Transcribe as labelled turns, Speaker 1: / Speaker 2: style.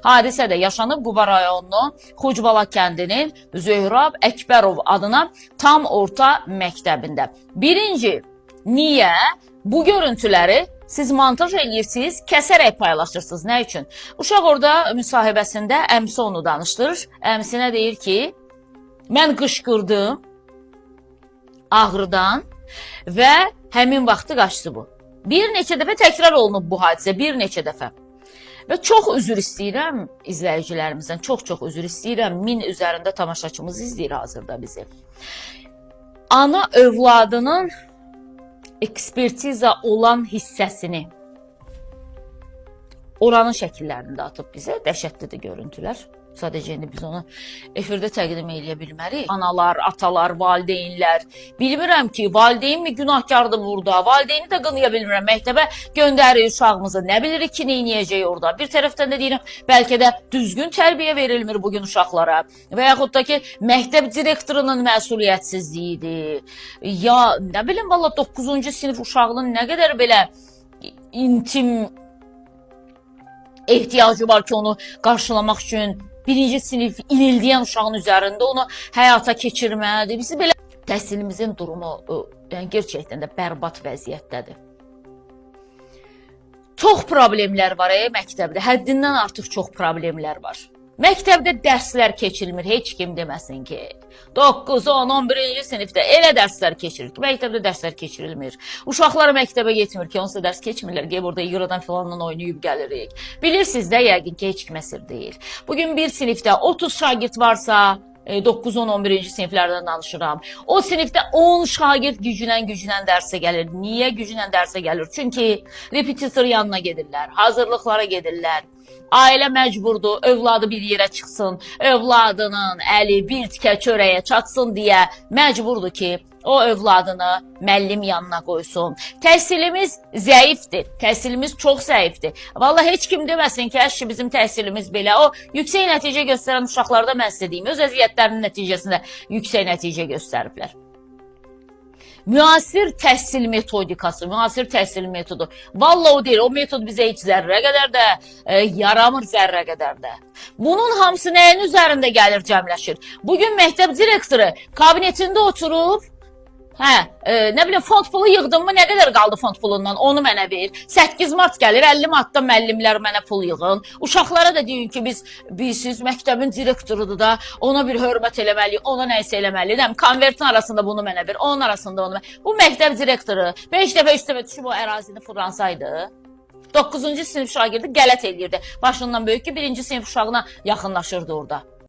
Speaker 1: Hadisə də yaşanıb Quba rayonunun Xucbala kəndinin Zöhrab Əkbərov adına tam orta məktəbində. Birinci, niyə bu görüntüləri siz montaj edirsiniz, kəsərək paylaşırsınız? Nə üçün? Uşaq orada müsahibəsində əmsi onu danışdırır. Əmsinə deyir ki, mən qışqırdım ağrıdan və həmin vaxtı qaçdı bu. Bir neçə dəfə təkrar olunub bu hadisə, bir neçə dəfə. Və çox üzr istəyirəm izləyicilərimizdən, çox üzr istəyirəm. 1000 üzərində tamaşaçımız izləyir hazırda bizi. Ana övladının ekspertiza olan hissəsini oranın şəkillərini də atıb bizə. Dəhşətlidir görüntülər. Sadəcə indi biz onu efirdə təqdim edə bilmərik. Analar, atalar, valideynlər. Bilmirəm ki, valideyn mi günahkardır burada? Valideyni də qınaya bilmirəm. Məktəbə göndərir uşağımızı. Nə bilirik ki, neyniyəcək orada? Bir tərəfdən də deyirəm, bəlkə də düzgün tərbiyə verilmir bugün uşaqlara. Və yaxud da ki, məktəb direktorunun məsuliyyətsizliyidir. Ya, nə bilim, valla 9-cu sinif uşağının nə qədər belə intim ehtiyacı var ki, onu qarşılamaq üçün birinci sinif inildiyən uşağın üzərində onu həyata keçirməlidir. Bizi belə təhsilimizin durumu yəni gerçəkdən də bərbad vəziyyətdədir. Çox problemlər var məktəbdə, həddindən artıq çox problemlər var. Məktəbdə dərslər keçirilmir, heç kim deməsin ki, 9, 10, 11-ci sinifdə elə dərslər keçirilir ki, məktəbdə dərslər keçirilmir. Uşaqlar məktəbə getmir ki, onsuz da dərs keçmirlər ki, burada İqradan filanla oynayıb gəlirik. Bilirsiniz də, yəqin ki, heç kim əsir deyil. Bugün bir sinifdə 30 şagird varsa, 9, 10, 11-ci siniflərdən danışıram. O sinifdə 10 şagird güclə dərsə gəlir. Niyə güclə dərsə gəlir? Çünki repetitor yanına gedirlər, hazırlıqlara gedirlər. Ailə məcburdur, övladı bir yerə çıxsın, övladının əli bir tikə çörəyə çatsın deyə məcburdur ki, o övladını müəllim yanına qoysun. Təhsilimiz zəifdir, təhsilimiz çox zəifdir. Vallahi heç kim deməsin ki, əşki bizim təhsilimiz belə. O yüksək nəticə göstərən uşaqlarda mən sizə deyim, öz əziyyətlərinin nəticəsində yüksək nəticə göstəriblər. Müasir təhsil metodikası, müasir təhsil metodu. Vallahi o deyil, o metod bizə heç zərrə qədər də yaramır, zərrə qədər də. Bunun hamısı nəyin üzərində gəlir, cəmləşir? Bugün məktəb direktoru kabinetində oturub, nə bilim, fond pulu yığdın mı, nə qədər qaldı fond pulundan, onu mənə ver. 8 mart gəlir, 50 martda müəllimlər mənə pul yığın. Uşaqlara da deyin ki, siz məktəbin direktorudur da, ona bir hörmət eləməliyik, ona nəyisə eləməliyik. Konvertin arasında bunu mənə ver, onun arasında onu mənə ver. Bu məktəb direktoru 5 dəfə üstəmə düşüb o ərazini fırlansaydı, 9-cu sinif şagirdi qələt eləyirdi. Başından böyük ki, 1-ci sinif uşağına yaxınlaşırdı orada.